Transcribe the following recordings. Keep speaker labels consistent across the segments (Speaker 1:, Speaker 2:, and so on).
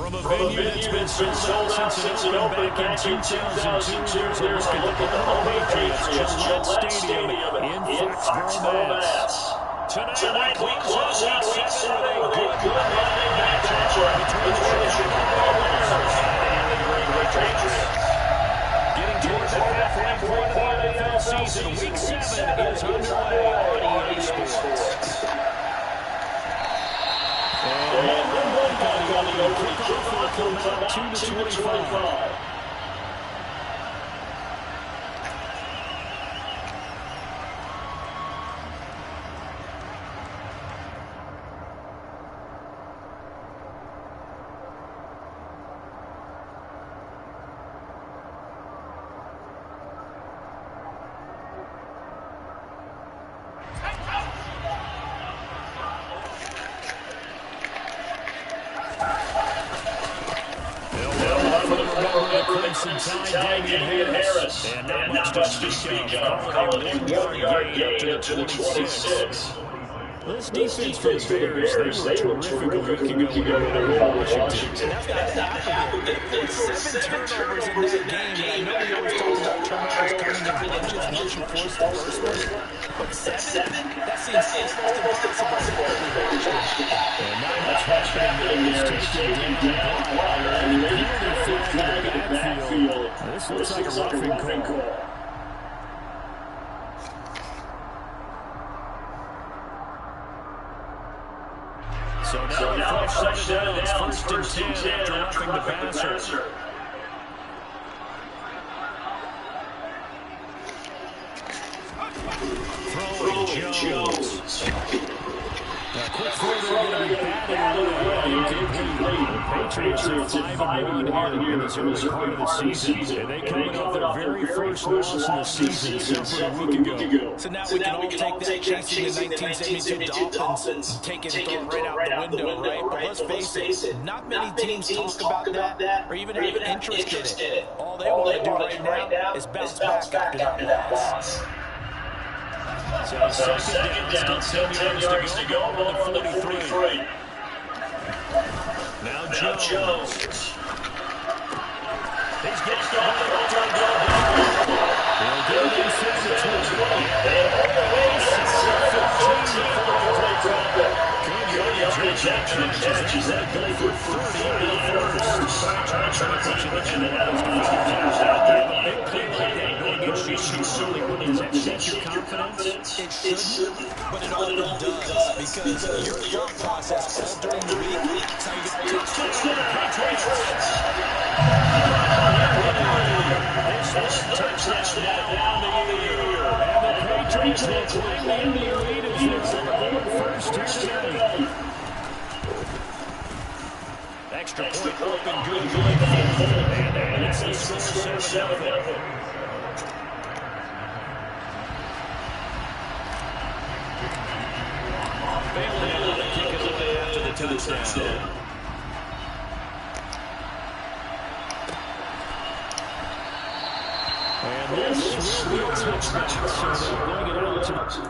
Speaker 1: From a venue that's been sold out since it opened back in 2002, here's a look at the home of the Patriots, Gillette Stadium in Foxborough, Mass. Tonight we close out Week 7 with a good Monday night matchup between the Chicago Bears and the New England Patriots. Getting toward the halfway point of the NFL season, Week 7 is underway on EA Sports. On the opening kickoff will come out 2-25. Harris. And not much to speak of. Calling a 1-yard gain up to the 26.
Speaker 2: This defense for the Bears, they were terrific a week ago in Washington.
Speaker 3: That's got to happen. They forced 7 turnovers in that game. And I know we always talk about turnovers coming in bunches once you force the first one. But 7? That seems almost impossible.
Speaker 1: And not much happening in this taken down the penalty flag in the backfield. This looks like a roughing call. So now fresh set of downs, first and 10 after roughing the passer. Throwing Jones. Quick throw going to be batted away. The Patriots are 5-1 here in this early part of the season. And they coming off their very first loss in the season except for a week ago.
Speaker 3: So now we can all take that chasing the 1972 Dolphins, take it and throw it right out the window, right? But let's face it, not many teams talk about that or even have interest in it. All they want to do right now is bounce back after that loss.
Speaker 1: So second down, still 10 yards to go, ball on the 43. Now Jones. He's getting got the ball. They'll go inside the 20. They always Good catches that go for 30 in the first. Trying to put you in the out there. Big play like that going against you certainly wouldn't. Does that set your confidence?
Speaker 3: It shouldn't, but it often does because your thought process all during the week. That's how you get Patriots.
Speaker 1: Touchdown down the year. And the Patriots will claim the lead as they're going first here tonight. Extra point and good and it's the score 7-0. Bailey to kick it away after the touchdown. And this will be a touchdown, so they're going it out to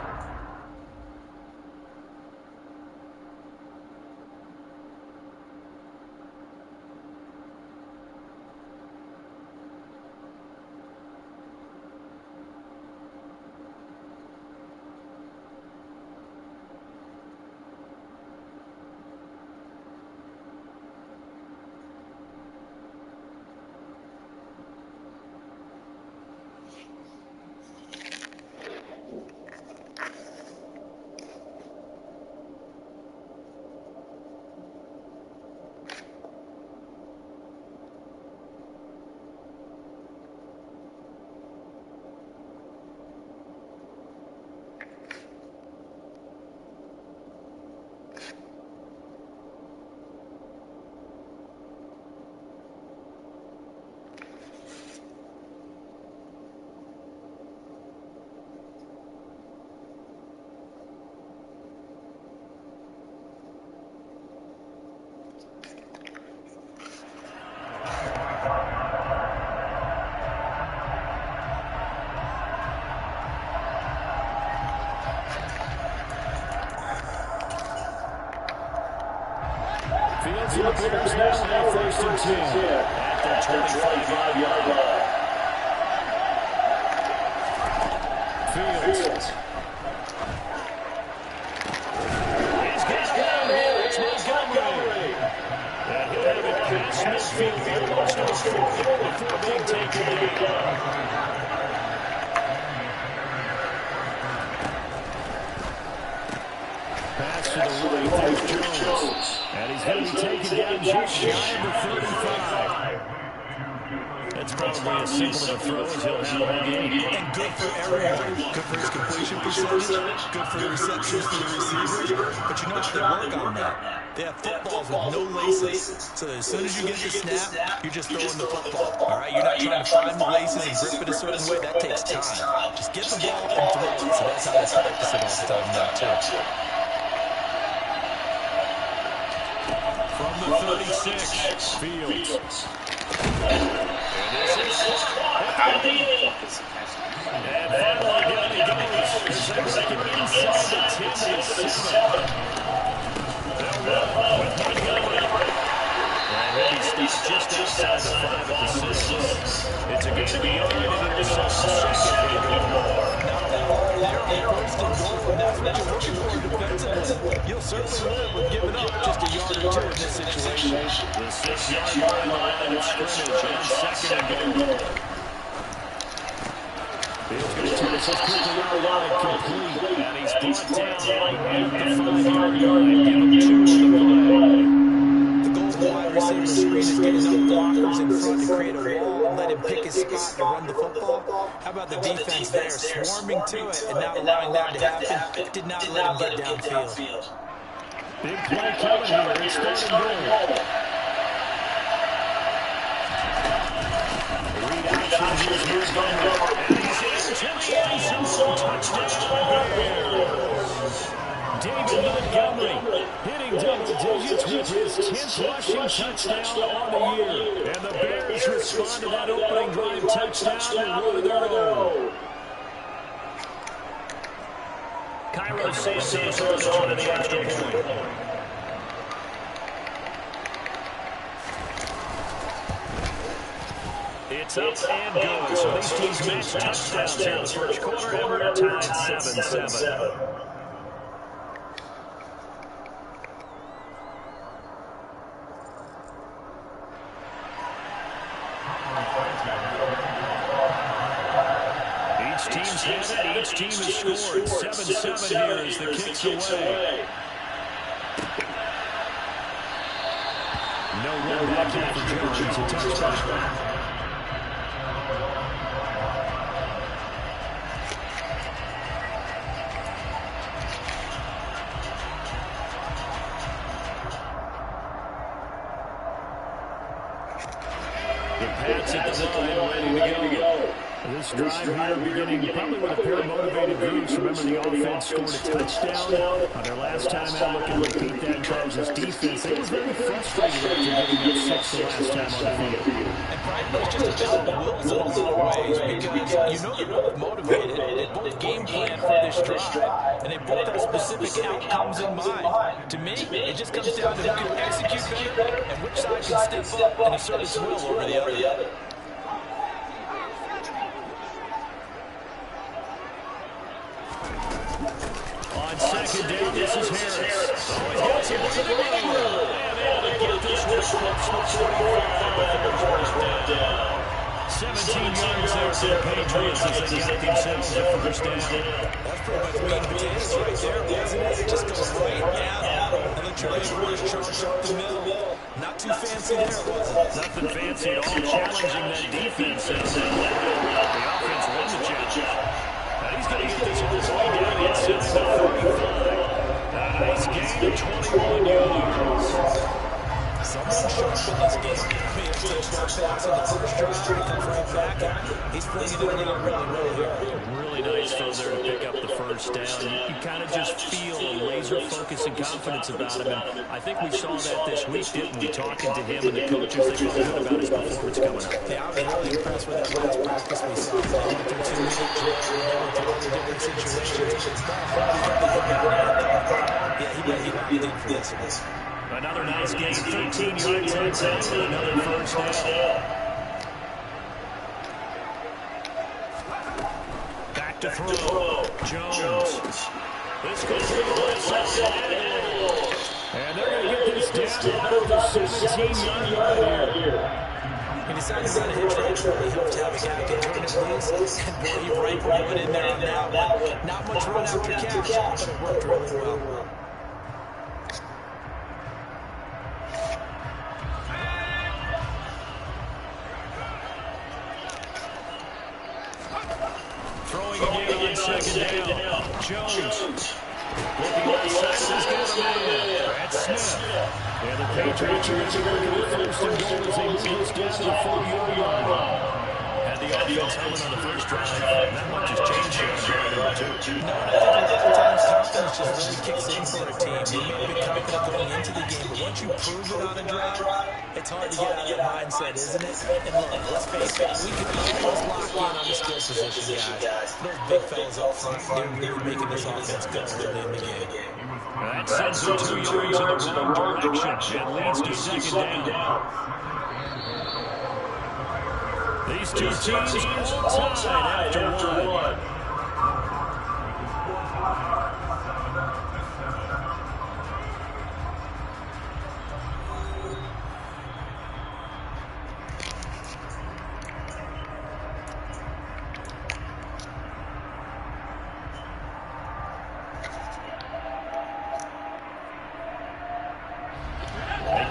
Speaker 1: for the Bears now on 1st and 10 at their 25-yard line. Fields. He's got it down here. It's Montgomery. And he'll have it past midfield almost to the 40 before being taken down. Pass to the right, there's Jones. And he's going to be taken down just shy of the 35. That's probably as simple of a throw as he'll have all game.
Speaker 3: And good for everyone. Good for his completion percentage. Good for the receptions for the receivers. But you know what? They work on that. They have footballs with no laces. So as soon as you get the snap, you're just throwing the football. All right? You're not trying to find the laces and grip it a certain way. That takes time. Just get the ball and throw it. So that's how they practice it all the time now, too.
Speaker 1: From the 36, Fields. And finally down he goes. As they work it inside the 10 to 7. They'll run with Montgomery. And he's just outside the 5 at the 6. It's a game to be eliminated in the second.
Speaker 3: That's what you're looking for defensively. You'll certainly live with giving up just a yard or two in this situation.
Speaker 1: The 6-yard line of scrimmage on 2nd and goal. Fields going to turn this quickly out wide, complete. And he's brought down at the 5-yard line. Give him 2 on the play.
Speaker 3: The goal of the wide receiver screen is getting up blockers in front to create a wall and let him pick his spot to run the football. How about the defense there, swarming to it and not allowing that to happen? Did not let him get downfield.
Speaker 1: Big play coming here. It's 3rd and goal. Read action. Here's Montgomery. And he's into the end zone. Touchdown, Bears. David Montgomery hitting double digits with his 10th rushing touchdown on the year. And the Bears respond to that opening drive touchdown with one of their own. Cairo Santos on to the extra point. It's up and good. So these teams match touchdowns here in the first quarter, and we're tied 7-7. Each team's had it. Each team has scored. 7-7 here as the kick's away. No run back here for Jones. A touchdown. The Pats at the line, ready to go. This drive here beginning probably with a pair of motivated groups. Remember, the offense scored a touchdown on their last time out. Looking to repeat that Chargers defense. They were very frustrated after getting that 6 the last time on the field.
Speaker 3: And frankly, it's just about the wills in a lot of ways because you know they're both motivated. They both game plan for this drive, and they both have specific outcomes in mind. To me, it just comes down to who can execute better and which side can step up and assert its will over the other.
Speaker 1: On 2nd down, this is Harris. Oh, he's got some way to go. And able to get this one up to 45 down. 17 yards there for the Patriots as they got themselves a first down.
Speaker 3: That's pretty much meat and potatoes right there, wasn't it? Just goes right down and let your laborers charge up the middle. Not too fancy there, was it?
Speaker 1: Nothing fancy at all. Challenging that defense. The offense won the challenge. He's going to get this all the way down inside the 45. A nice gain of 21 yards.
Speaker 3: Someone sharp in this game. Made a touchdown pass on the first drive. He comes right back, and he's bringing it around really hard.
Speaker 1: Really nice throw there to pick up the first down. You kind of just feel a laser focus and confidence about him. And I think we saw that this week, didn't we? Talking to him and the coaches, they felt good about his performance coming up.
Speaker 3: Yeah, I was really impressed with that last practice we saw. They went through 2 minute drills, they went through all the different situations. Yeah, he might be deep for this one.
Speaker 1: Another nice game, 13 yards on time, another first down. Back to throw. Jones. This goes to the left side. And they're going to get this down about the 17-yard line here.
Speaker 3: He decided to run a hitch route. Really helped to have a guy get turn his loose. And boy, you right went in there on that one. Not much run after catch, but it worked really well.
Speaker 1: Throwing again on second down. Jones. Looking outside, he's got a man. That's Smith. And the Patriots are going to first and goal as they move this down to the 40-yard line. Had the offense humming on the first drive. Not much has changed here on drive number 2.
Speaker 3: No, and I think a lot of times confidence just really kicks in for a team. You may be confident going into the game, but once you prove it on a drive, it's hard to get out of that mindset, isn't it? And look, let's face it, we can always lock in on the skill position, guys. Those big fellas up front, they're really making this offense go early in the game.
Speaker 1: That sends them 2 yards in the wrong direction and leads to second down. These two teams all tied after one.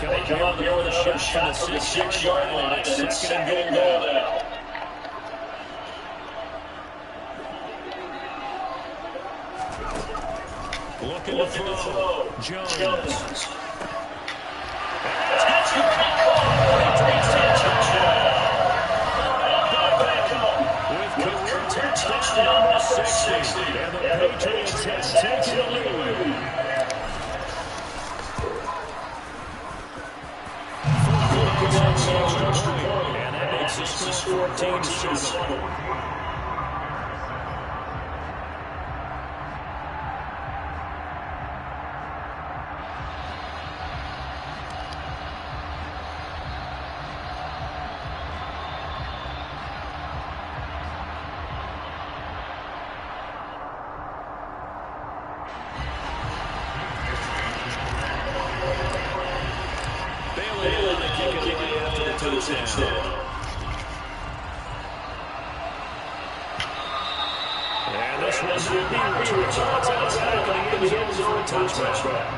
Speaker 1: They come up here with a shot from the 6-yard line. It's second and goal now. Looking to throw. Jones. With career touchdown number 60. And the Patriots have taken the lead. And that makes the score 14-7. And this one's going to be returned. It's outside of the end zone for a touchback.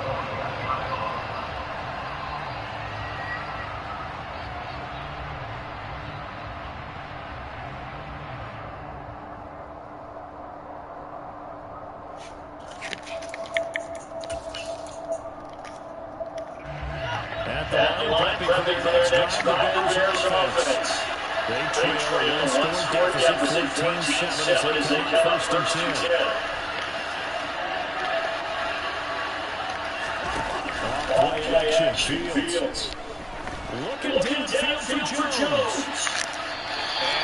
Speaker 1: At the line, prepping for the next drive, the Bears offense. They trail a one-score deficit, 14-7 as they take first and 10. Play action, Fields. Looking downfield for Jones.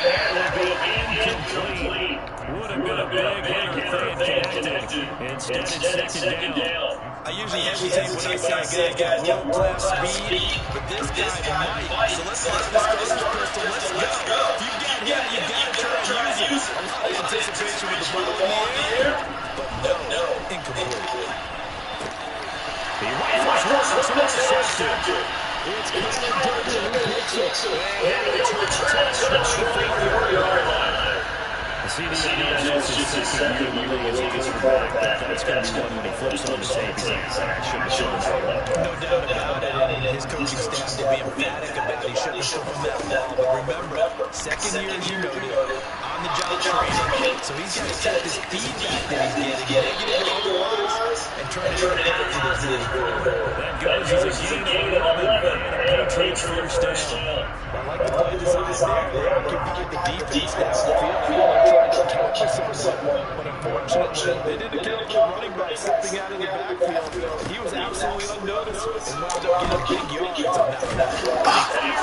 Speaker 1: And that will be incomplete. Would have been a big hit if they had connected. Instead, it's second down.
Speaker 3: I usually hesitate when I say a guy got world-class speed, but this guy might. So let's get this guy's pistol. Let's go. If you got him, you got to try and use it. A lot of anticipation with the ball in the air, but no, incomplete.
Speaker 1: He rifles one, it's intercepted. It's Connor Durden who picks it. And it's returned to the 40-yard line. See, the is his second year in the league as a quarterback, but that's going to be one when he flips on the tape. He's like, I shouldn't have thrown that.
Speaker 3: No doubt about it, and his coaching staff to be emphatic about it. He shouldn't have thrown that ball. But remember, second year, as you noted, on-the-job training. So he's got to take this feedback that he's getting, negative or otherwise, and turn it into positive.
Speaker 1: That goes as a gain of 11, and a Patriots first down.
Speaker 3: I like the play design there. They occupied the defense downfield. Tried to counter someone, but unfortunately, they didn't account for the running back stepping out of the backfield. He was absolutely unnoticed and wound up getting big yards on that.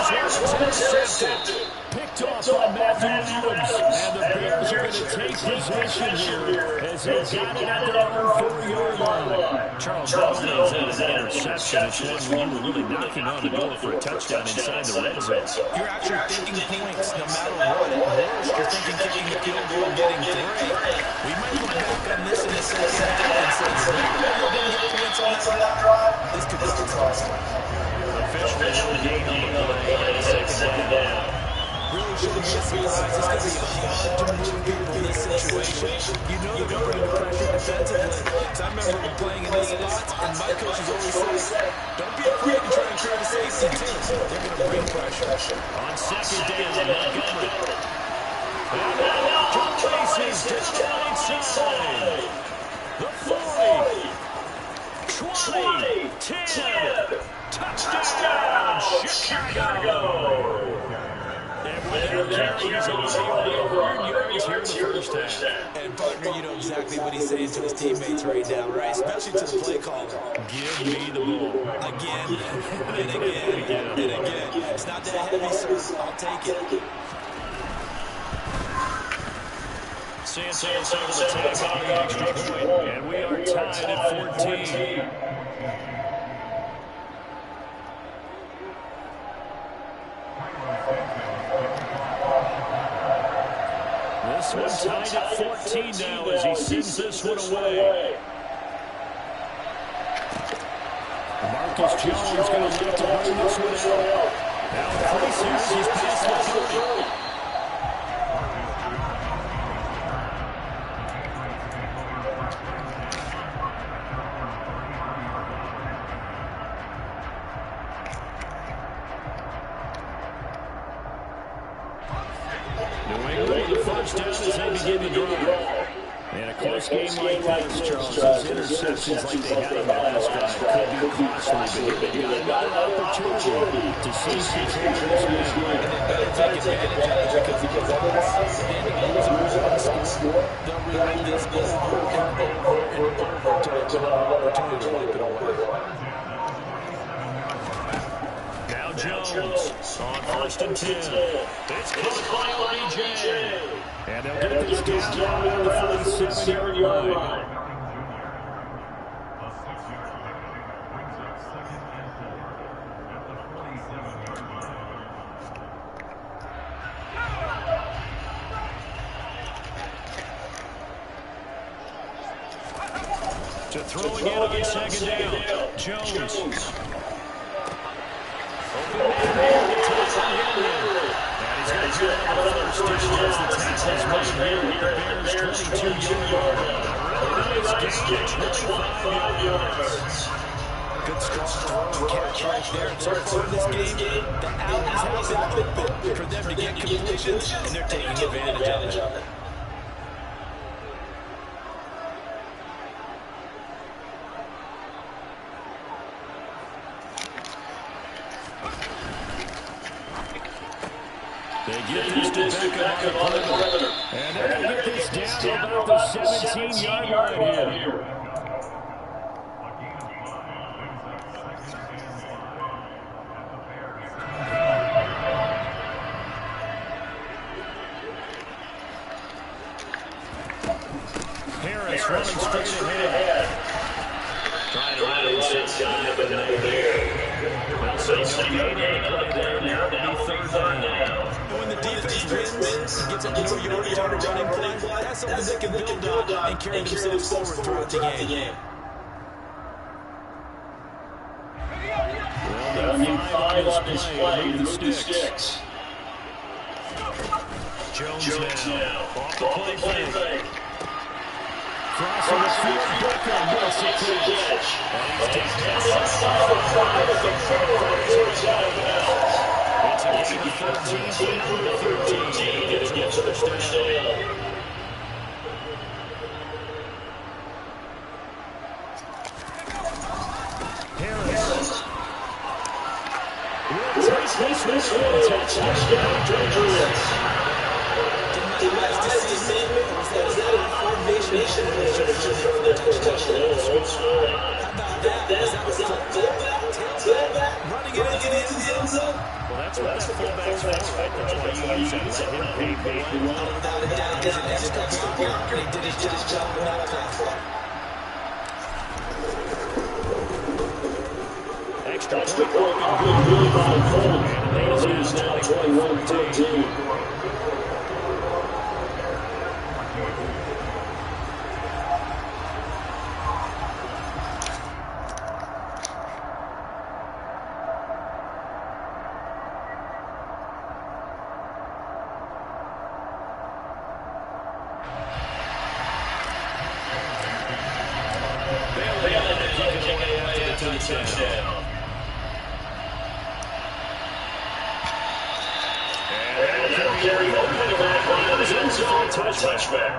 Speaker 1: Here's intercepted. Picked off by Matthew Williams. And the Bears are going to take possession here as they got it at their own 4-yard line.
Speaker 2: Charles, not only is that an interception, it's one where you were really knocking on the door for a touchdown inside the red zone.
Speaker 3: You're actually thinking points no matter what. Worst, you're thinking kicking the field goal and getting 3. We might look back on this in the second half and say, we're going to get points on that drive. This could cost us.
Speaker 2: Officially no gain on the play. Second down.
Speaker 3: Really shouldn't be a surprise. It's going to be hard to move people in this situation. You know they're going to bring the pressure defensively. So I remember playing in those spots, and my coaches always say, don't be afraid to try and create a safety, too. They're going to bring pressure.
Speaker 1: On second down, Montgomery. And now, Tracy's just inside. The 40. 20. 10. Touchdown, Chicago. And with that carry, he's already over 100 yards here in the first half.
Speaker 3: And, partner, you know exactly what he's saying to his teammates right now, right? Especially to the play caller.
Speaker 1: Give me the ball.
Speaker 3: Again, and again, and again. It's not that heavy, sir. I'll take it.
Speaker 1: Santos able to take on the extra point, and we are tied at 14. This one tied at 14 now as he sends this one away. Marcus Jones going to look to bring this one out. Now increases, he's past the 30. Begin the drive. And a close game like this, Charles, those interceptions like they had on the last drive could be costly, but they've got another opportunity to see some changes this game.
Speaker 3: And they better take advantage of it because otherwise, they'll relive this over and over and over until they have an opportunity to wipe it away.
Speaker 1: Now Jones on 1st and 10. It's caught by OBJ. And they'll get this down around the 47-yard line. To throw again on 2nd down. Jones. Open man to touch and he's going to get out of the first down as the tackle's right here with the Bears' 22-yard line. A really nice gain at 25 yards.
Speaker 3: Good strong throw and catch right there. And so far in this game, the alleys have been open for them to get completions, and they're taking advantage of it.
Speaker 1: They get this to back up on the perimeter. And they're going to get this down about the 17-yard line here. Harris running straight ahead. Trying to run inside, but no there. They'll say no gain on the play there. Now it'll be 3rd down.
Speaker 3: When the defense wins and gets a little yardage on a running play, that's something they can build on and carry themselves forward throughout the game.
Speaker 1: Well, they'll need 5 on this play. Move the sticks. Jones now. Off the play fake. Crossing the field, Booker makes the catch. And he's taken inside the 5 as the it's a gain of 13 to 13. Gets the first down. Harris. Will take this one. Touchdown, Georgia.
Speaker 3: Didn't you guys just see it? Was that a formation? How about that? Was that a fullback? Running it into the end zone?
Speaker 1: Well, that's what that fullback's for right there. that's why you use that. Let him pave the way.
Speaker 3: Without a doubt, he's an extra blocker. He did his job well on that play.
Speaker 1: Extra point. Good by Cole. And he's now 21-14. Touchdown. And carry over the back line of end zone to a touchback.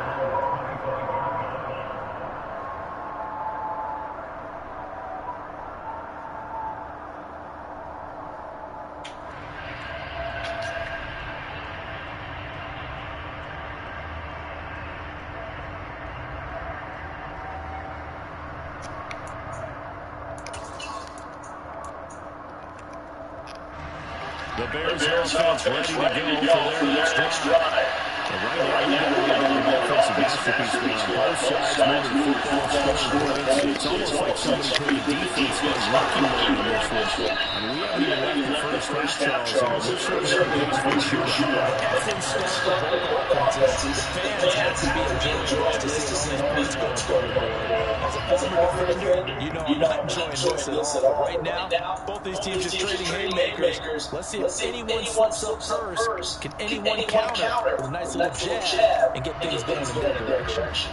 Speaker 1: The Bears offense ready to go for their next drive. And right now, you've got an offensive masterpiece on both sides, moving football, scoring points. It's almost like somebody put the defense on rookie mode in this one. I mean, we haven't even left the first half, Charles, and we're certainly up against for a shootout.
Speaker 3: As in step for both offenses, the fans have to be enjoying this to see all these points go on the board. As a former defender, you know I'm not enjoying this at all. Right now, both these teams are trading haymakers. Let's see if anyone slips up first. Can anyone counter with a nice little jab and get things going in that direction?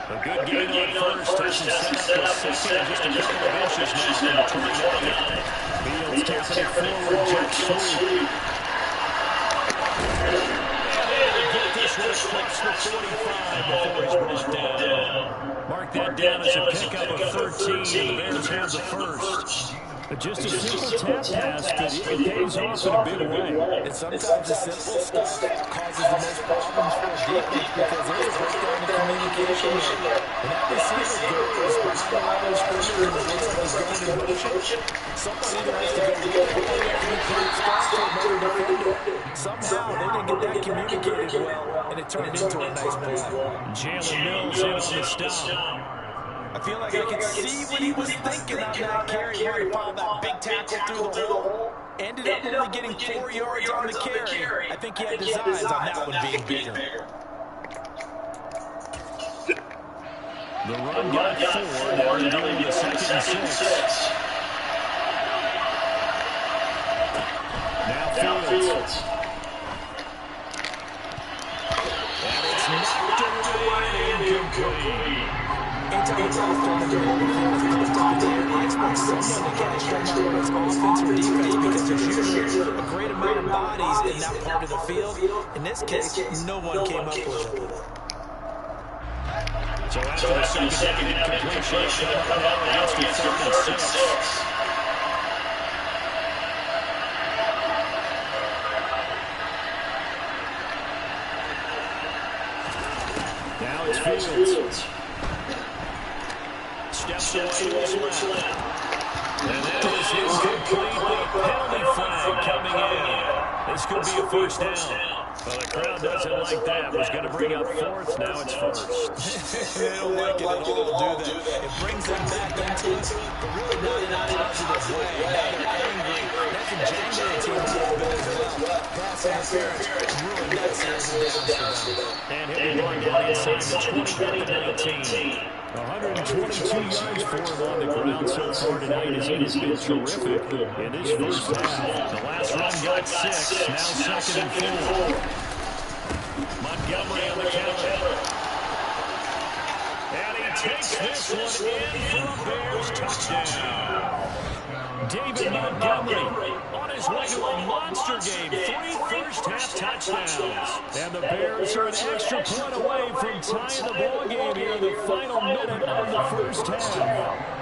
Speaker 1: A good gain on first, touching set up the second, just a couple of inches now from the 29. Fields tapping it forward, jet sweep. Get this one slips for 45 before he's brought down. Mark that down as a pickup of 13, and the Bears have the first. But just a simple tap pass, but it pays off in a big way.
Speaker 3: And sometimes the simple stuff causes the most problems for a defense because there's a breakdown in communication there. And that receiver goes behind all those pressures and it looks like he's going in motion. Someone either has to go really quickly after he can't stop to another defender. Somehow they didn't get that communicated well, and it turned into a nice play.
Speaker 1: Jalen Mills in on the stop.
Speaker 3: I feel like I could see what he was thinking on that carry where he followed that big tackle through the hole. Ended up only getting 4 yards on the carry. I think he had designs on that one being bigger.
Speaker 1: The run got 4. Now they're doing the second and 6. Now Fields. And it's knocked away and incomplete.
Speaker 3: Anytime it's off the middle of the field, it's popped up in the air. I expect someone to catch that, whether it's offense or defense, because there's usually a great amount of bodies in that part of the field. In this case, no one came up with it.
Speaker 1: So after the second incompletion, now it's the third and 6. Now it's Fields. Steps away to his left. And that is incomplete with a penalty flag coming in. This could be a first down. Well, the crowd doesn't like that. Was going to bring up fourth. Now it's first.
Speaker 3: They don't like it at all, do they? It brings them back into it, but really not in a positive way. Now they're angry. That can jangle the team a little bit as well. Pass interference really knocks things down for them.
Speaker 1: And he'll be going down inside the 20-19. 122 yards for him on the ground so far tonight as he has been terrific in this first half. The last run got 6, now second and 4. Montgomery on the counter. And he takes this one in for a Bears touchdown. David Montgomery on his way to a monster game. 3 first-half touchdowns. And the Bears are an extra point away from tying the ball game here in the final minute of the first half.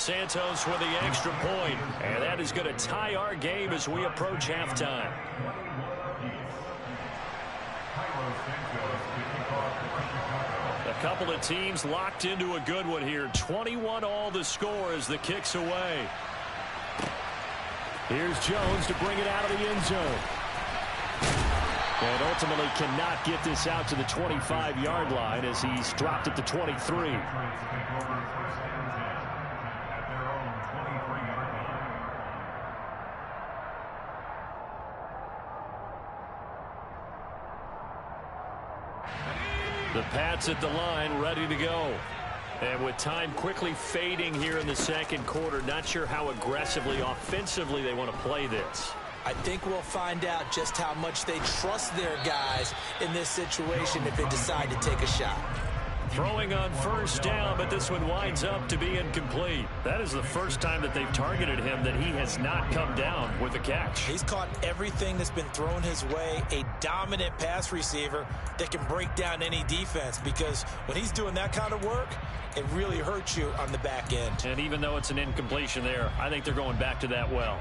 Speaker 1: Santos with the extra point, and that is going to tie our game as we approach halftime. A couple of teams locked into a good one here. 21 all the score as the kick's away. Here's Jones to bring it out of the end zone. And ultimately cannot get this out to the 25-yard line as he's dropped at the 23. The Pats at the line, ready to go. And with time quickly fading here in the second quarter, not sure how aggressively, offensively they want to play this.
Speaker 3: I think we'll find out just how much they trust their guys in this situation if they decide to take a shot.
Speaker 1: Throwing on first down, but this one winds up to be incomplete. That is the first time that they've targeted him that he has not come down with a catch.
Speaker 3: He's caught everything that's been thrown his way, a dominant pass receiver that can break down any defense, because when he's doing that kind of work, it really hurts you on the back end.
Speaker 1: And even though it's an incompletion there, I think they're going back to that well.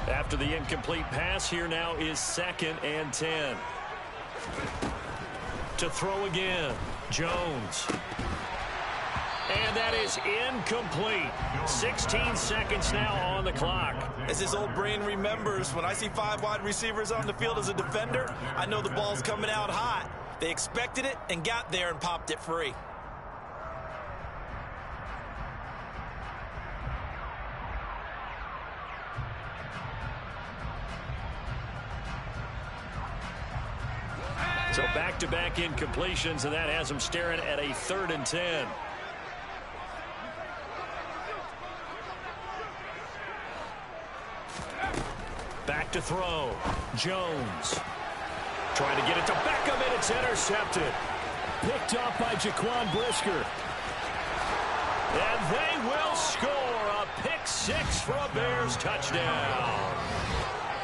Speaker 1: After the incomplete pass, here now is 2nd and 10. To throw again, Jones. And that is incomplete. 16 seconds now on the clock.
Speaker 3: As his old brain remembers, when I see 5 wide receivers on the field as a defender, I know the ball's coming out hot. They expected it and got there and popped it free.
Speaker 1: So back-to-back incompletions, and that has them staring at a 3rd and 10. Back to throw. Jones. Trying to get it to Beckham, and it's intercepted. Picked off by Jaquan Brisker. And they will score a pick 6 for a Bears touchdown.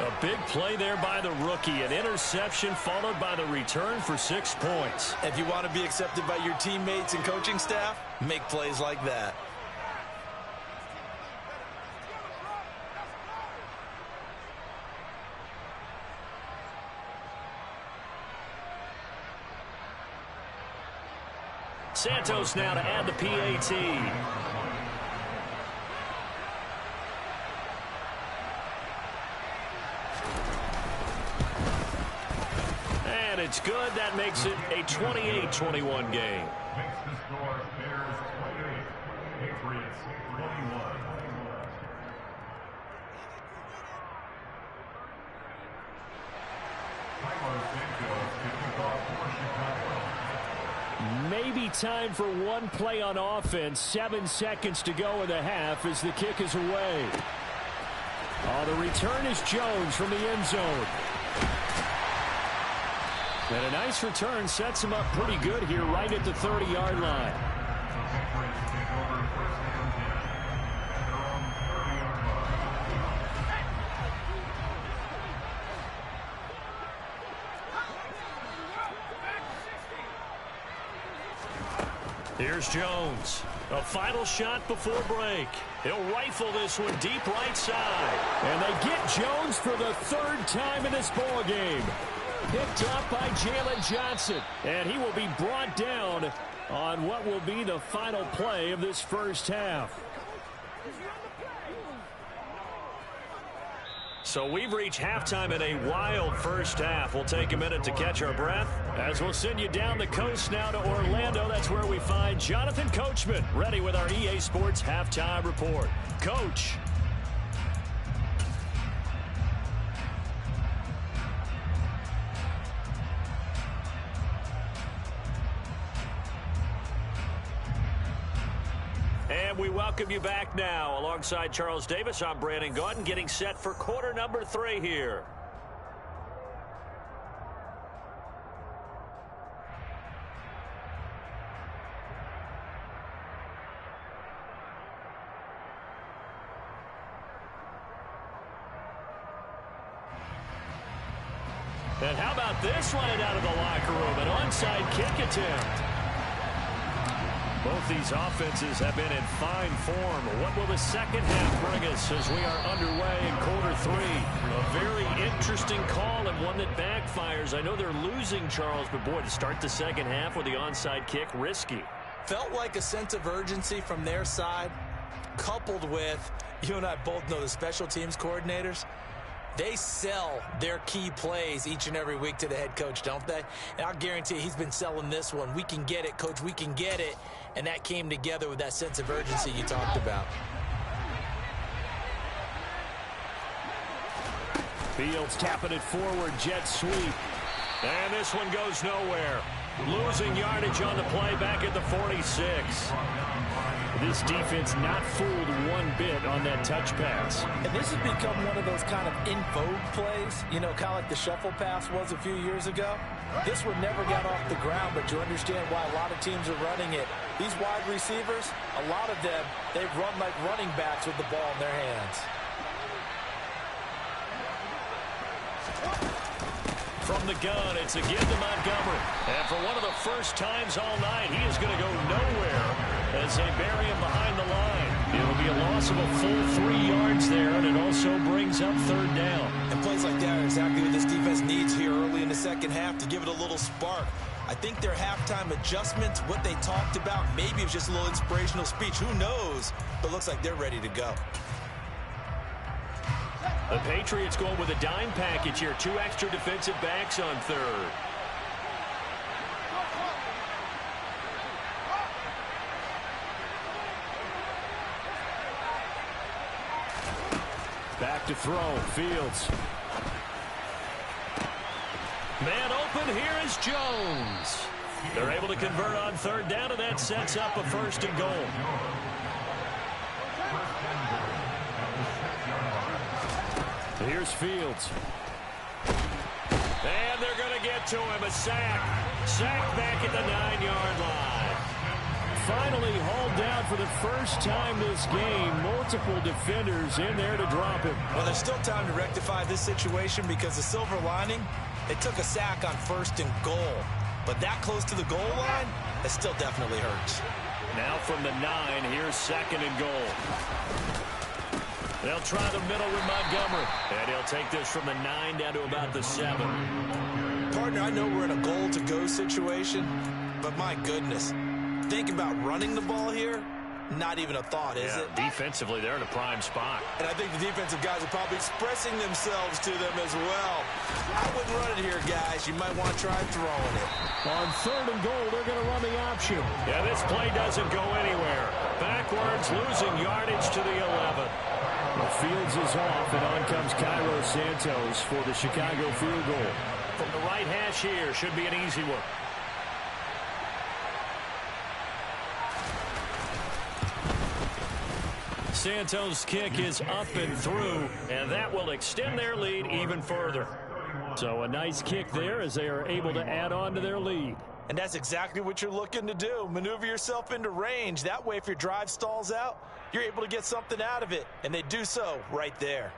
Speaker 1: A big play there by the rookie. An interception followed by the return for 6 points.
Speaker 3: If you want to be accepted by your teammates and coaching staff, make plays like that.
Speaker 1: Santos now to add the PAT. And it's good. That makes it a 28-21 game.
Speaker 2: Makes the score Bears 28, Patriots 21.
Speaker 1: Maybe time for one play on offense. 7 seconds to go in the half as the kick is away. Oh, the return is Jones from the end zone. And a nice return sets him up pretty good here right at the 30-yard line. Here's Jones. A final shot before break. He'll rifle this one deep right side. And they get Jones for the 3rd time in this ball game. Picked up by Jalen Johnson. And he will be brought down on what will be the final play of this first half. So we've reached halftime in a wild first half. We'll take a minute to catch our breath as we'll send you down the coast now to Orlando. That's where we find Jonathan Coachman ready with our EA Sports Halftime Report. Coach. And we welcome you back now. Alongside Charles Davis, I'm Brandon Gaudin, getting set for quarter number 3 here. And how about this line out of the locker room? An onside kick attempt. Both these offenses have been in fine form. What will the second half bring us as we are underway in quarter 3? A very interesting call and one that backfires. I know they're losing, Charles, but boy, to start the second half with the onside kick, risky.
Speaker 3: Felt like a sense of urgency from their side, coupled with, you and I both know the special teams coordinators, they sell their key plays each and every week to the head coach, don't they? And I'll guarantee he's been selling this one. We can get it, coach, we can get it. And that came together with that sense of urgency you talked about.
Speaker 1: Fields tapping it forward, jet sweep. And this one goes nowhere. Losing yardage on the play back at the 46. This defense not fooled one bit on that touch pass.
Speaker 3: And this has become one of those kind of in vogue plays, you know, kind of like the shuffle pass was a few years ago. This one never got off the ground, but you understand why a lot of teams are running it. These wide receivers, a lot of them, they've run like running backs with the ball in their hands.
Speaker 1: From the gun, it's again to Montgomery. And for one of the first times all night, he is going to go nowhere as they bury him behind the line. It will be a loss of a full 3 yards there, and it also brings up third down.
Speaker 3: And plays like that are exactly what this defense needs here early in the second half to give it a little spark. I think their halftime adjustments, what they talked about, maybe it was just a little inspirational speech. Who knows? But it looks like they're ready to go.
Speaker 1: The Patriots going with a dime package here. 2 extra defensive backs on third. Back to throw. Fields. Man open. Here is Jones. They're able to convert on third down, and that sets up a first and goal. Here's Fields. And they're going to get to him. A sack. Sack back at the 9-yard line. Finally hauled down for the first time this game. Multiple defenders in there to drop him.
Speaker 3: Well, there's still time to rectify this situation because the silver lining, they took a sack on first and goal. But that close to the goal line, that still definitely hurts.
Speaker 1: Now from the 9, here's second and goal. They'll try the middle with Montgomery. And he'll take this from the 9 down to about the 7.
Speaker 3: Partner, I know we're in a goal-to-go situation, but my goodness. Think about running the ball here. Not even a thought, is it?
Speaker 1: Defensively, they're in a prime spot.
Speaker 3: And I think the defensive guys are probably expressing themselves to them as well. I wouldn't run it here, guys. You might want to try throwing it.
Speaker 1: On third and goal, they're going to run the option. Yeah, this play doesn't go anywhere. Backwards, losing yardage to the 11.
Speaker 2: The Fields is off, and on comes Cairo Santos for the Chicago field goal.
Speaker 1: From the right hash here, should be an easy one. Santos' kick is up and through, and that will extend their lead even further.
Speaker 2: So a nice kick there as they are able to add on to their lead.
Speaker 3: And that's exactly what you're looking to do. Maneuver yourself into range. That way, if your drive stalls out, you're able to get something out of it. And they do so right there.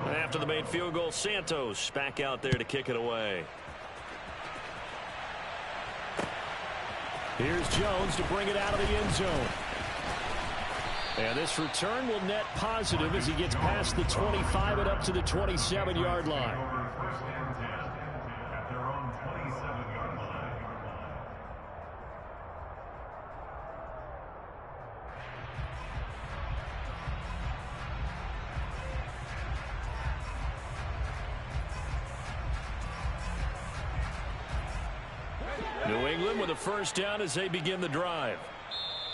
Speaker 1: After the made field goal, Santos back out there to kick it away.
Speaker 2: Here's Jones to bring it out of the end zone. And this return will net positive as he gets past the 25 and up to the 27-yard line.
Speaker 1: New England with a first down as they begin the drive.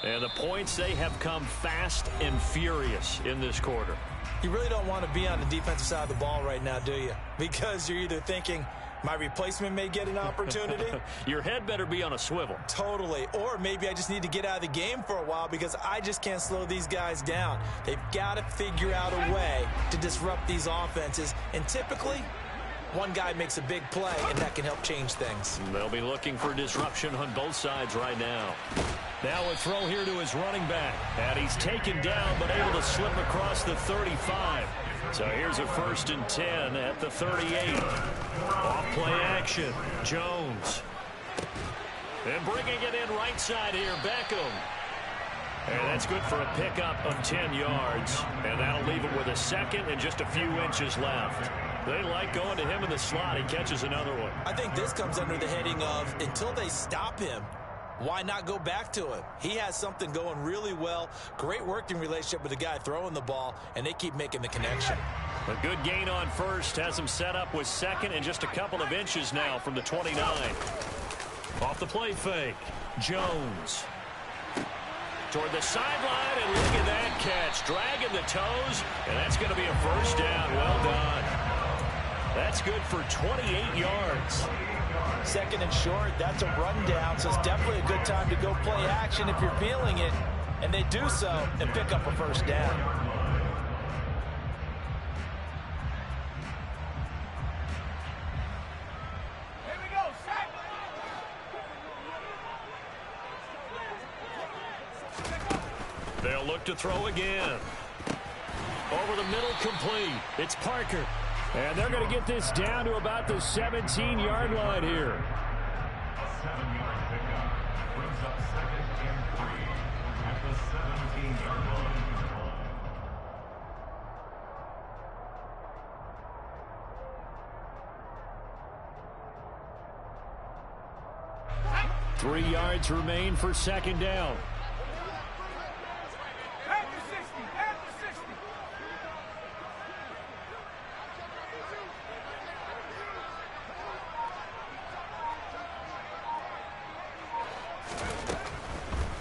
Speaker 1: And the points, they have come fast and furious in this quarter.
Speaker 3: You really don't want to be on the defensive side of the ball right now, do you? Because you're either thinking, my replacement may get an opportunity.
Speaker 1: Your head better be on a swivel.
Speaker 3: Totally. Or maybe I just need to get out of the game for a while because I just can't slow these guys down. They've got to figure out a way to disrupt these offenses. And typically, one guy makes a big play, and that can help change things.
Speaker 1: They'll be looking for disruption on both sides right now. Now a throw here to his running back. And he's taken down, but able to slip across the 35. So here's a 1st and 10 at the 38. Off play action. Jones.
Speaker 2: And bringing it in right side here, Beckham. And that's good for a pickup of 10 yards. And that'll leave him with a second and just a few inches left. They like going to him in the slot. He catches another one.
Speaker 3: I think this comes under the heading of until they stop him, why not go back to him? He has something going really well. Great working relationship with the guy throwing the ball, and they keep making the connection.
Speaker 2: A good gain on first has him set up with second and just a couple of inches now from the 29. Off the play fake, Jones. Toward the sideline, and look at that catch. Dragging the toes, and that's going to be a first down. Well done. That's good for 28 yards.
Speaker 3: Second and short, that's a rundown, so it's definitely a good time to go play action if you're feeling it. And they do so and pick up a first down.
Speaker 2: They'll look to throw again. Over the middle, complete. It's Parker. And they're going to get this down to about the 17-yard line here.
Speaker 4: A 7-yard pickup brings up 2nd and 3 at the 17-yard line.
Speaker 2: Three yards remain for second down.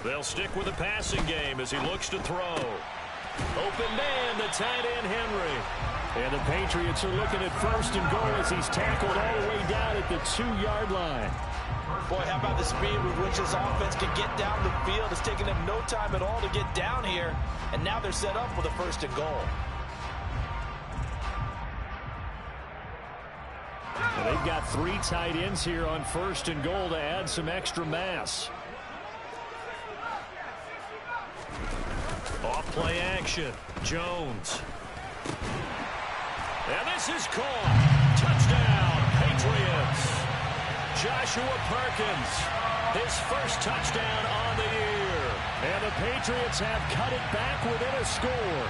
Speaker 2: They'll stick with the passing game as he looks to throw. Open man, the tight end, Henry. And the Patriots are looking at first and goal as he's tackled all the way down at the 2-yard line.
Speaker 3: Boy, how about the speed with which this offense can get down the field? It's taken them no time at all to get down here, and now they're set up with a first and goal.
Speaker 2: And they've got 3 tight ends here on first and goal to add some extra mass. Off play action, Jones. And this is caught. Touchdown, Patriots. Joshua Perkins, his first touchdown on the year. And the Patriots have cut it back within a score.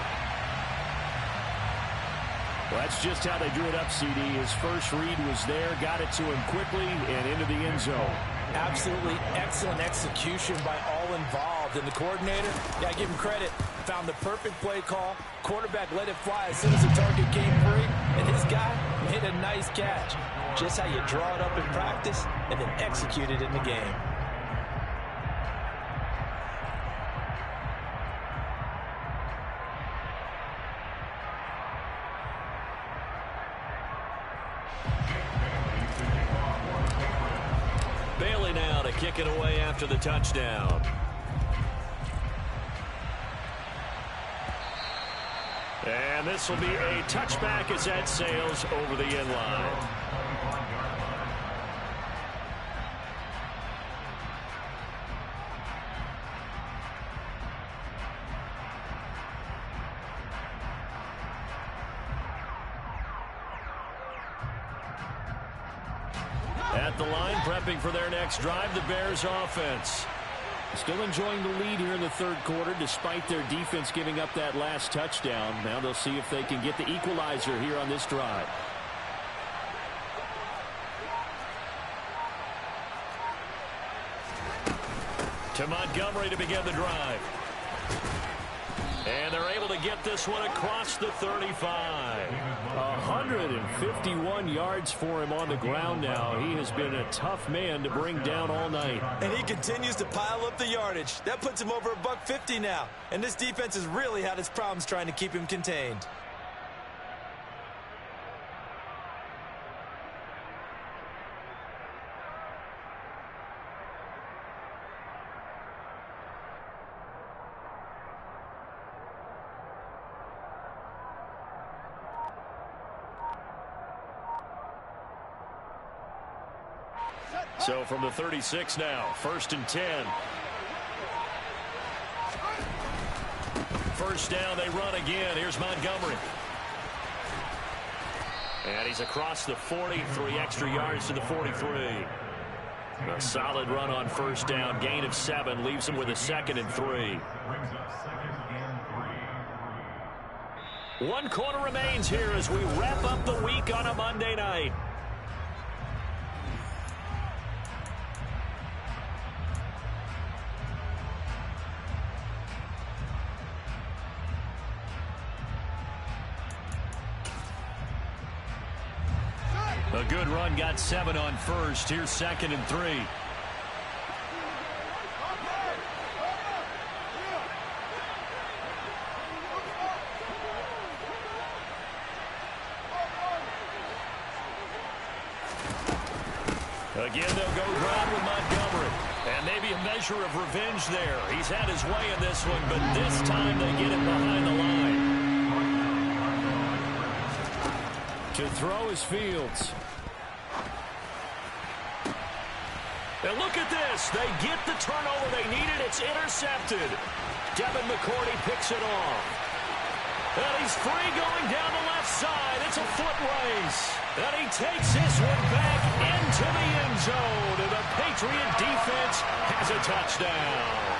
Speaker 2: Well, that's just how they drew it up, CD. His first read was there, got it to him quickly, and into the end zone.
Speaker 3: Absolutely excellent execution by all involved. And the coordinator, yeah, give him credit, found the perfect play call. Quarterback let it fly as soon as the target came free, and his guy made a nice catch. Just how you draw it up in practice and then execute it in the game.
Speaker 2: Bailey now to kick it away after the touchdown. And this will be a touchback as that sails over the end line. At the line, prepping for their next drive, the Bears offense. Still enjoying the lead here in the third quarter, despite their defense giving up that last touchdown. Now they'll see if they can get the equalizer here on this drive. To Montgomery to begin the drive. And they're able to get this one across the 35. 151 yards for him on the ground now. He has been a tough man to bring down all night.
Speaker 3: And he continues to pile up the yardage. That puts him over $150 now. And this defense has really had its problems trying to keep him contained.
Speaker 2: So from the 36 now, 1st and 10. First down, they run again. Here's Montgomery. And he's across the 40, 3 extra yards to the 43. A solid run on first down. Gain of 7 leaves him with a 2nd and 3.
Speaker 4: Brings up 2nd and 3.
Speaker 2: 1 quarter remains here as we wrap up the week on a Monday night. A good run, got 7 on first. Here's 2nd and 3. Again, they'll go ground with Montgomery. And maybe a measure of revenge there. He's had his way in this one, but this time they get it behind the line. To throw is Fields. And look at this. They get the turnover they needed. It's intercepted. Devin McCourty picks it off. And he's free going down the left side. It's a foot race. And he takes this one back into the end zone. And the Patriot defense has a touchdown.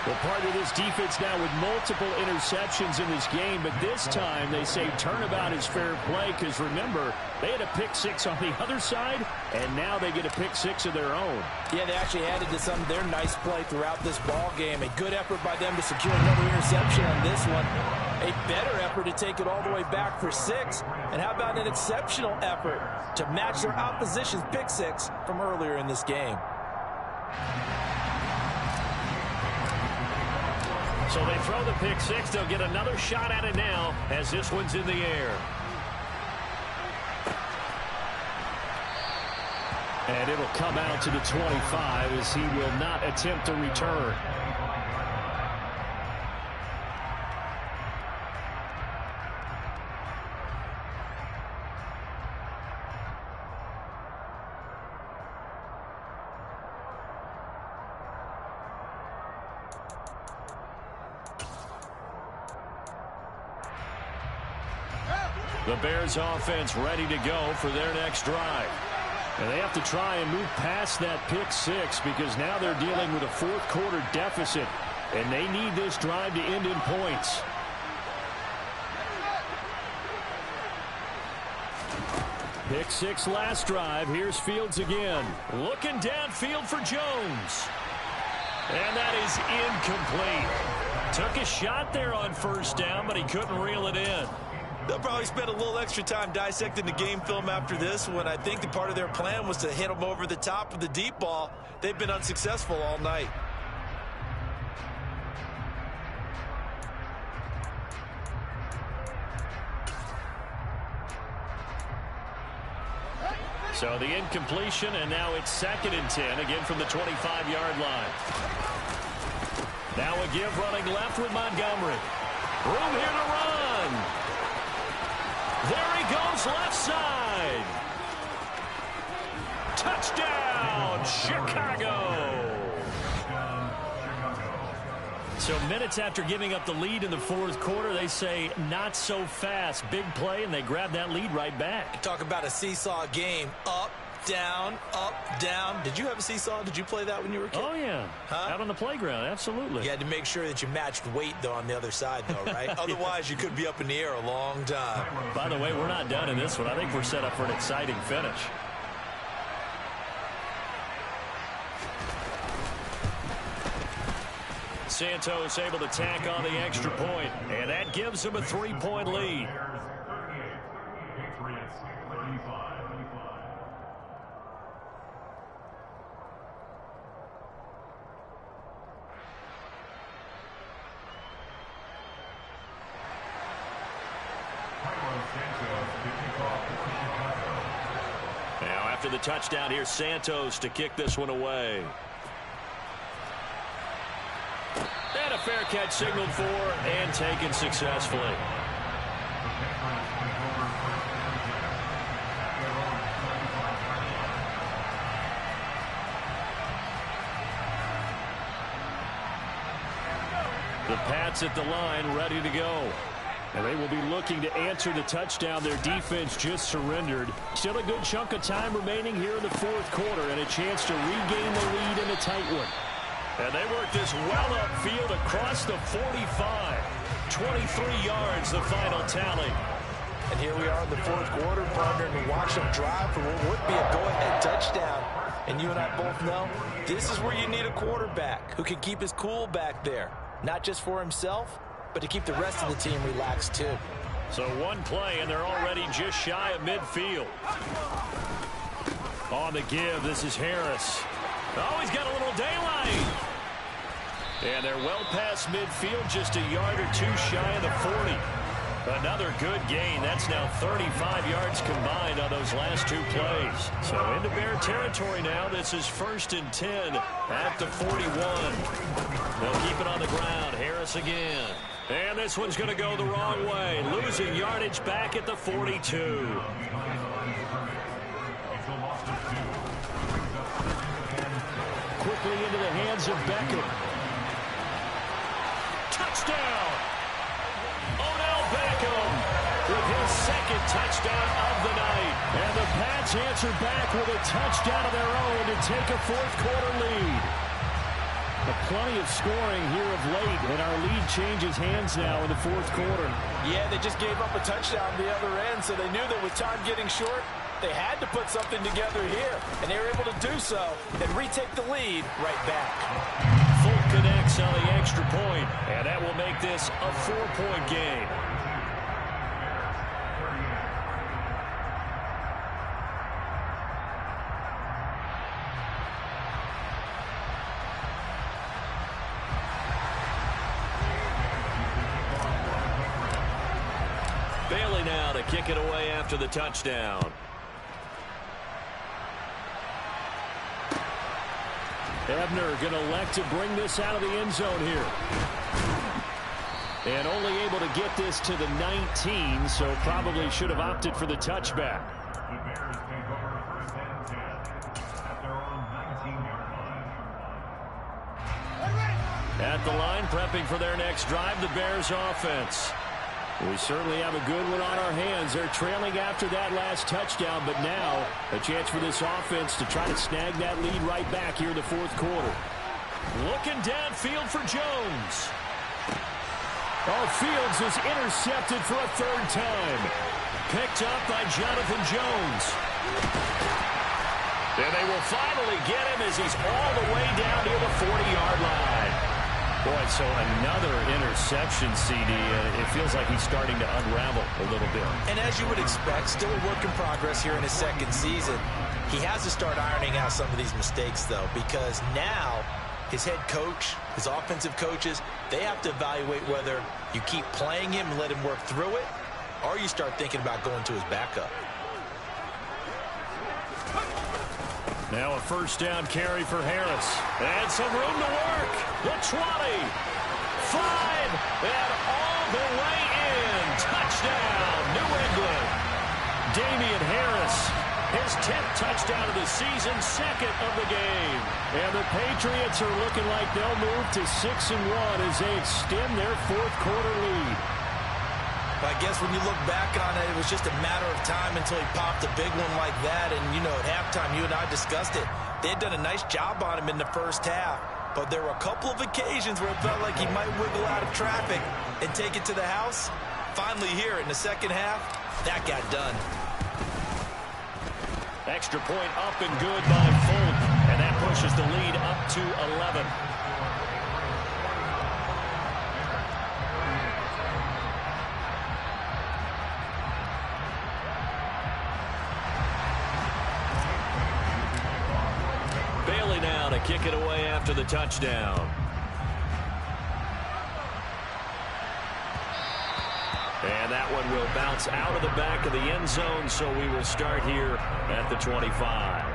Speaker 1: Well, part of this defense now with multiple interceptions in this game, but this time they say turnabout is fair play because, remember, they had a pick 6 on the other side, and now they get a pick 6 of their own.
Speaker 3: Yeah, they actually added to some of their nice play throughout this ball game. A good effort by them to secure another interception on this one. A better effort to take it all the way back for 6. And how about an exceptional effort to match their opposition's pick 6 from earlier in this game?
Speaker 2: So they throw the pick 6. They'll get another shot at it now as this one's in the air.
Speaker 1: And it'll come out to the 25 as he will not attempt to return.
Speaker 2: The Bears offense ready to go for their next drive.
Speaker 1: And they have to try and move past that pick 6 because now they're dealing with a 4th quarter deficit. And they need this drive to end in points. Pick 6 last drive. Here's Fields again.
Speaker 2: Looking downfield for Jones. And that is incomplete. Took a shot there on first down, but he couldn't reel it in.
Speaker 3: They'll probably spend a little extra time dissecting the game film after this one. I think the part of their plan was to hit them over the top of the deep ball. They've been unsuccessful all night.
Speaker 2: So the incompletion, and now it's 2nd and 10, again from the 25-yard line. Now a give running left with Montgomery. Room here to run. There he goes, left side. Touchdown, Chicago. So minutes after giving up the lead in the 4th quarter, they say not so fast. Big play, and they grab that lead right back.
Speaker 3: Talk about a seesaw game. Up, down, up, down. Did you have a seesaw? Did you play that when you were a kid?
Speaker 2: Oh, yeah.
Speaker 3: Huh?
Speaker 2: Out on the playground, absolutely.
Speaker 3: You had to make sure that you matched weight, though, on the other side, though, right? Otherwise, you could be up in the air a long time.
Speaker 2: By the way, we're not done in this one. I think we're set up for an exciting finish. Santos able to tack on the extra point, and that gives him a 3-point lead.
Speaker 4: Bears 38, Patriots 35.
Speaker 2: Now after the touchdown, here's Santos to kick this one away. And a fair catch signaled for and taken successfully. The Pats at the line, ready to go. And they will be looking to answer the touchdown their defense just surrendered. Still a good chunk of time remaining here in the fourth quarter and a chance to regain the lead in a tight one. And they work this well upfield across the 45. 23 yards, the final tally.
Speaker 3: And here we are in the fourth quarter, partner, and watch them drive for what would be a go-ahead touchdown. And you and I both know this is where you need a quarterback who can keep his cool back there. Not just for himself, but to keep the rest of the team relaxed too.
Speaker 2: So one play, and they're already just shy of midfield. On the give, this is Harris. Oh, he's got a little daylight. And they're well past midfield, just a yard or two shy of the 40. Another good gain. That's now 35 yards combined on those last two plays. So into Bear territory now. This is 1st and 10 at the 41. They'll keep it on the ground. Harris again. And this one's going to go the wrong way. Losing yardage back at the 42. Quickly into the hands of Beckham. Touchdown! Beckham with his second touchdown of the night. And the Pats answer back with a touchdown of their own to take a fourth quarter lead. Plenty of scoring here of late, and our lead changes hands now in the fourth quarter.
Speaker 3: Yeah, they just gave up a touchdown the other end, so they knew that with time getting short, they had to put something together here, and they were able to do so and retake the lead right back.
Speaker 2: Full connects on the extra point, and that will make this a 4-point game. Bailey now to kick it away after the touchdown. Ebner going to elect to bring this out of the end zone here. And only able to get this to the 19, so probably should have opted for the touchback.
Speaker 4: The Bears take over 1st and 10 at their own 19-yard line.
Speaker 2: At the line, prepping for their next drive, the Bears offense. We certainly have a good one on our hands. They're trailing after that last touchdown, but now a chance for this offense to try to snag that lead right back here in the fourth quarter. Looking downfield for Jones. Oh, Fields is intercepted for a third time. Picked up by Jonathan Jones. And they will finally get him as he's all the way down near the 40-yard line. Boy, so another interception, CD. It feels like he's starting to unravel a little bit.
Speaker 3: And as you would expect, still a work in progress here in his second season. He has to start ironing out some of these mistakes, though, because now his head coach, his offensive coaches, they have to evaluate whether you keep playing him and let him work through it, or you start thinking about going to his backup.
Speaker 2: Now a first down carry for Harris. And some room to work. The 20. 5. And all the way in. Touchdown, New England. Damian Harris. His 10th touchdown of the season, second of the game. And the Patriots are looking like they'll move to 6-1 as they extend their fourth quarter lead.
Speaker 3: I guess when you look back on it, it was just a matter of time until he popped a big one like that. And, you know, at halftime, you and I discussed it. They had done a nice job on him in the first half. But there were a couple of occasions where it felt like he might wiggle out of traffic and take it to the house. Finally here in the second half, that got done.
Speaker 2: Extra point up and good by Folk. And that pushes the lead up to 11. Bailey now to kick it away after the touchdown. And that one will bounce out of the back of the end zone, so we will start here at the 25.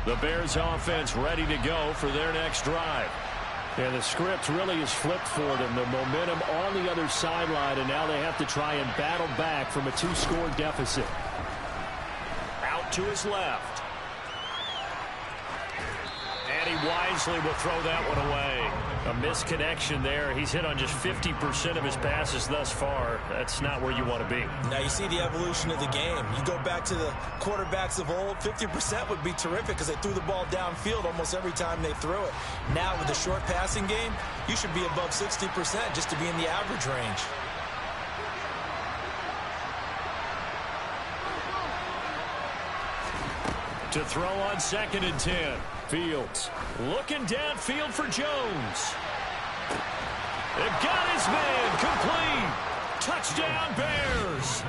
Speaker 2: The Bears offense ready to go for their next drive. And the script really is flipped for them. The momentum on the other sideline, and now they have to try and battle back from a 2-score deficit. Out to his left. And he wisely will throw that one away. A misconnection there. He's hit on just 50% of his passes thus far. That's not where you want to be.
Speaker 3: Now you see the evolution of the game. You go back to the quarterbacks of old, 50% would be terrific because they threw the ball downfield almost every time they threw it. Now with the short passing game, you should be above 60% just to be in the average range.
Speaker 2: To throw on 2nd and 10. Fields looking downfield for Jones. They've got his man complete. Touchdown Bears.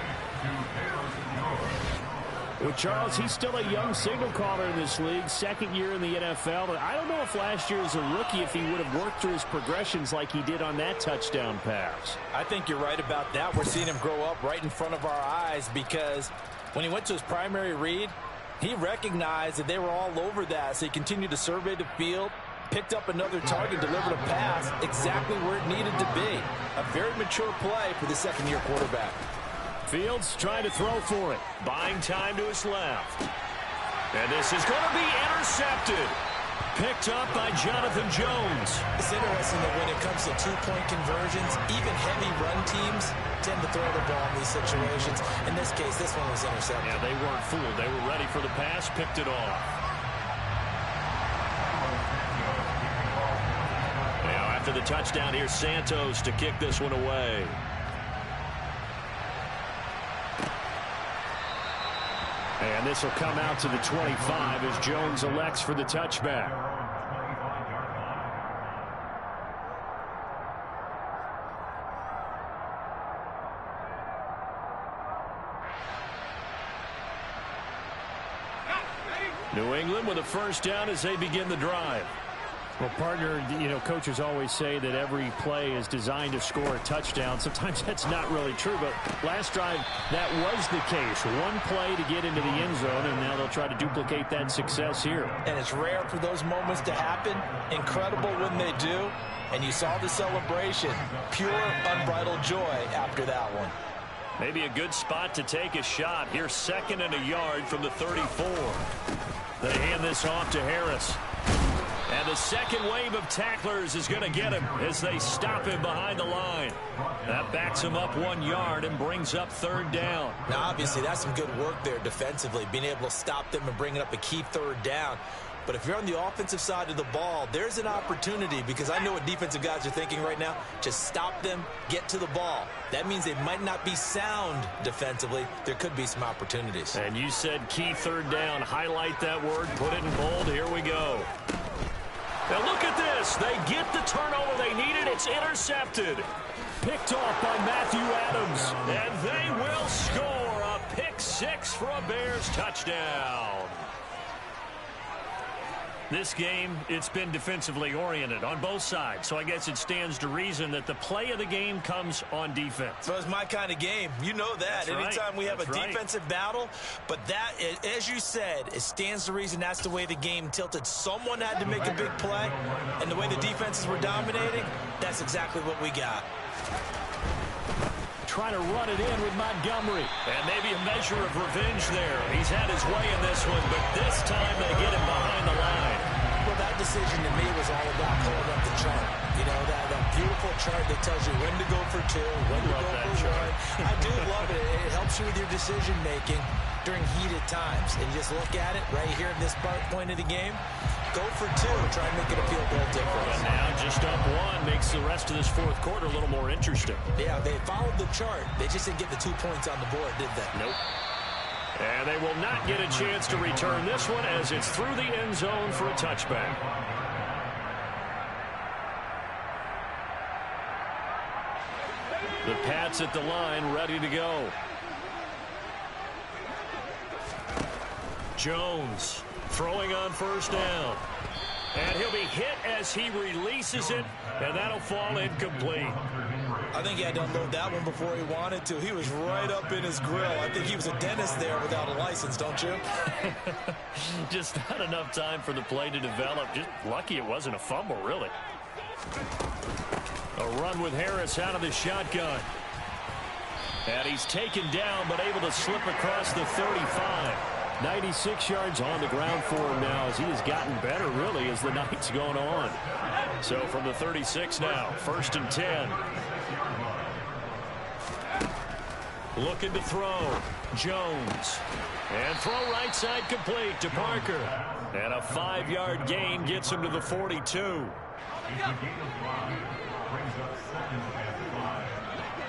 Speaker 1: Well, Charles, he's still a young signal caller in this league, 2nd year in the NFL. But I don't know if last year as a rookie if he would have worked through his progressions like he did on that touchdown pass.
Speaker 3: I think you're right about that. We're seeing him grow up right in front of our eyes because when he went to his primary read, he recognized that they were all over that, so he continued to survey the field, picked up another target, delivered a pass exactly where it needed to be. A very mature play for the 2nd-year quarterback.
Speaker 2: Fields trying to throw for it. Buying time to his left. And this is going to be intercepted. Picked up by Jonathan Jones.
Speaker 3: It's interesting that when it comes to two-point conversions, even heavy run teams tend to throw the ball in these situations. In this case, this one was intercepted.
Speaker 2: Yeah, they weren't fooled. They were ready for the pass, picked it off. Now, after the touchdown, here's Santos to kick this one away. And this will come out to the 25 as Jones elects for the touchback. New England with a first down as they begin the drive.
Speaker 1: Well, partner, coaches always say that every play is designed to score a touchdown. Sometimes that's not really true, but last drive, that was the case. One play to get into the end zone, and now they'll try to duplicate that success here.
Speaker 3: And it's rare for those moments to happen. Incredible when they do. And you saw the celebration. Pure, unbridled joy after that one.
Speaker 2: Maybe a good spot to take a shot. Here's 2nd and a yard from the 34. They hand this off to Harris. And the second wave of tacklers is going to get him as they stop him behind the line. That backs him up 1 yard and brings up 3rd down.
Speaker 3: Now, obviously, that's some good work there defensively, being able to stop them and bring it up a key 3rd down. But if you're on the offensive side of the ball, there's an opportunity because I know what defensive guys are thinking right now. Just stop them, get to the ball. That means they might not be sound defensively. There could be some opportunities.
Speaker 2: And you said key 3rd down. Highlight that word, put it in bold. Here we go. Now look at this. They get the turnover they needed. It's intercepted. Picked off by Matthew Adams. And they will score a pick 6 for a Bears touchdown. This game, it's been defensively oriented on both sides, so I guess it stands to reason that the play of the game comes on defense.
Speaker 3: So it's my kind of game. You know that. Anytime we have a defensive battle, but that, as you said, it stands to reason that's the way the game tilted. Someone had to make a big play, and the way the defenses were dominating, that's exactly what we got.
Speaker 1: Trying to run it in with Montgomery.
Speaker 2: And maybe a measure of revenge there. He's had his way in this one, but this time they get him behind the line.
Speaker 3: Well, that decision to me was all about pulling up the chart. You know, that beautiful chart that tells you when to go for 2, when to go for 1. I do love it. It helps you with your decision-making during heated times. And just look at it right here at this point of the game. Go for 2. Try and make it a field goal difference.
Speaker 2: But now just up 1 makes the rest of this 4th quarter a little more interesting.
Speaker 3: Yeah, they followed the chart. They just didn't get the 2 points on the board, did they?
Speaker 2: Nope. And they will not get a chance to return this one as it's through the end zone for a touchback. The Pats at the line, ready to go. Jones throwing on 1st down. And he'll be hit as he releases it, and that'll fall incomplete.
Speaker 3: I think he had to unload that one before he wanted to. He was right up in his grill. I think he was a dentist there without a license, don't you?
Speaker 2: Just not enough time for the play to develop. Just lucky it wasn't a fumble, really. A run with Harris out of the shotgun. And he's taken down, but able to slip across the 35. 96 yards on the ground for him now as he has gotten better, really, as the night's going on. So from the 36 now, 1st and 10. Looking to throw. Jones. And throw right side complete to Parker. And a 5-yard gain gets him to the 42.
Speaker 4: It's a gain of 5. Brings up 2nd and 5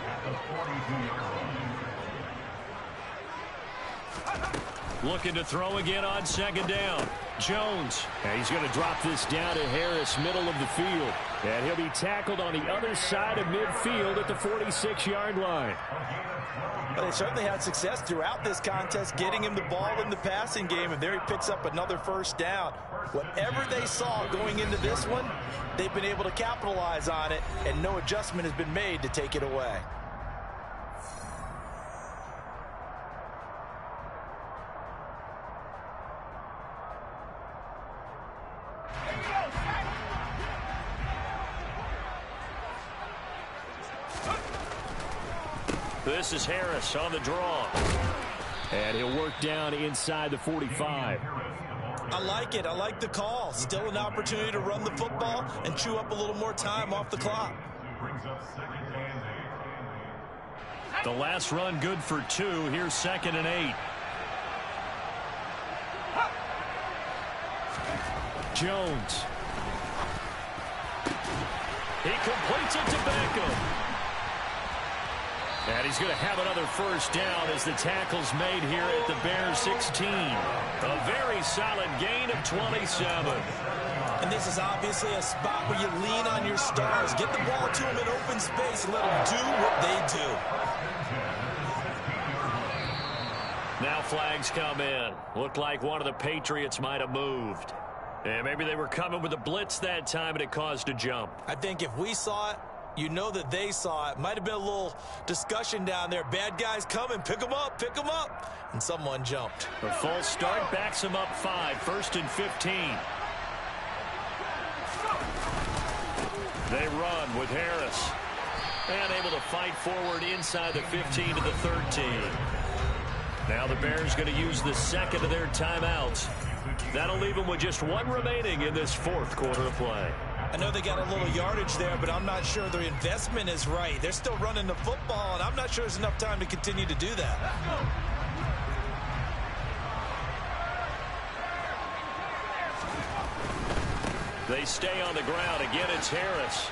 Speaker 4: at the 42-yard line.
Speaker 2: Looking to throw again on 2nd down. Jones. And he's going to drop this down to Harris, middle of the field. And he'll be tackled on the other side of midfield at the 46-yard line.
Speaker 3: Well, they certainly had success throughout this contest getting him the ball in the passing game, and there he picks up another 1st down. Whatever they saw going into this one, they've been able to capitalize on it, and no adjustment has been made to take it away.
Speaker 2: This is Harris on the draw. And he'll work down inside the 45.
Speaker 3: I like it. I like the call. Still an opportunity to run the football and chew up a little more time off the clock.
Speaker 2: The last run good for 2. Here's 2nd and 8. Jones. He completes it to Beckham. And he's going to have another 1st down as the tackle's made here at the Bears 16. A very solid gain of 27.
Speaker 3: And this is obviously a spot where you lean on your stars. Get the ball to them in open space and let them do what they do.
Speaker 2: Now flags come in. Looked like one of the Patriots might have moved. And maybe they were coming with a blitz that time and it caused a jump.
Speaker 3: I think if we saw it, you know that they saw it. Might have been a little discussion down there. Bad guys coming. Pick them up. Pick them up. And someone jumped.
Speaker 2: A false start backs him up 5. 1st and 15. They run with Harris. And able to fight forward inside the 15 to the 13. Now the Bears going to use the 2nd of their timeouts. That'll leave them with just 1 remaining in this 4th quarter of play.
Speaker 3: I know they got a little yardage there, but I'm not sure their investment is right. They're still running the football, and I'm not sure there's enough time to continue to do that.
Speaker 2: They stay on the ground. Again, it's Harris.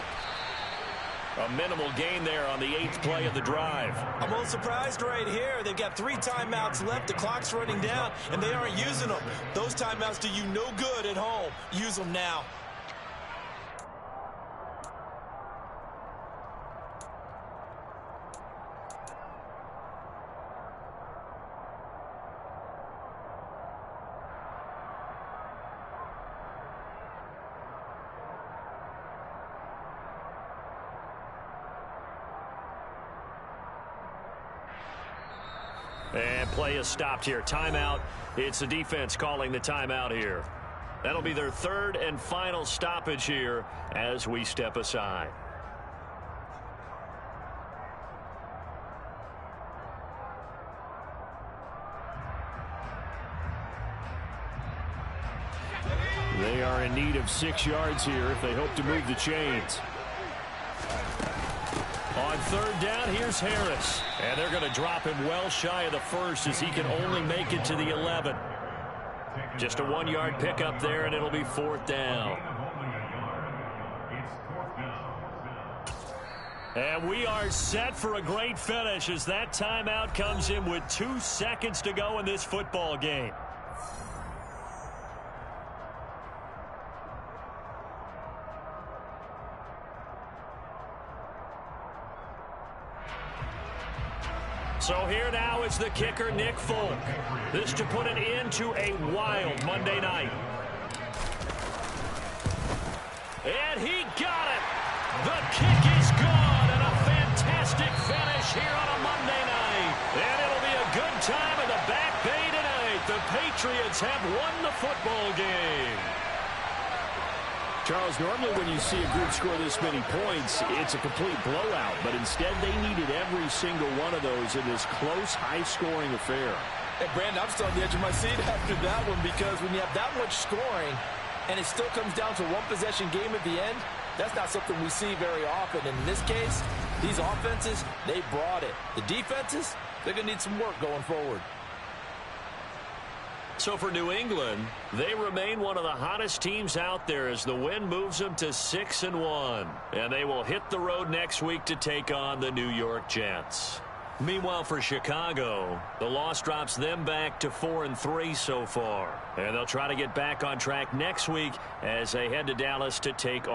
Speaker 2: A minimal gain there on the 8th play of the drive.
Speaker 3: I'm a little surprised right here. They've got 3 timeouts left. The clock's running down, and they aren't using them. Those timeouts do you no good at home. Use them now.
Speaker 2: And play is stopped here. Timeout. It's the defense calling the timeout here. That'll be their 3rd and final stoppage here as we step aside. They are in need of 6 yards here if they hope to move the chains. On 3rd down, here's Harris. And they're going to drop him well shy of the 1st as he can only make it to the 11. Just a 1-yard pickup there, and it'll be 4th down. And we are set for a great finish as that timeout comes in with 2 seconds to go in this football game. So here now is the kicker, Nick Folk. This to put an end to a wild Monday night. And he got it. The kick is gone, and a fantastic finish here on a Monday night. And it'll be a good time in the Back Bay tonight. The Patriots have won the football game.
Speaker 1: Charles, normally when you see a group score this many points, it's a complete blowout. But instead, they needed every single one of those in this close, high-scoring affair.
Speaker 3: And Brandon, I'm still on the edge of my seat after that one, because when you have that much scoring and it still comes down to one possession game at the end, that's not something we see very often. And in this case, these offenses, they brought it. The defenses, they're going to need some work going forward.
Speaker 2: So for New England, they remain one of the hottest teams out there as the win moves them to 6-1. And they will hit the road next week to take on the New York Jets. Meanwhile, for Chicago, the loss drops them back to 4-3 so far. And they'll try to get back on track next week as they head to Dallas to take on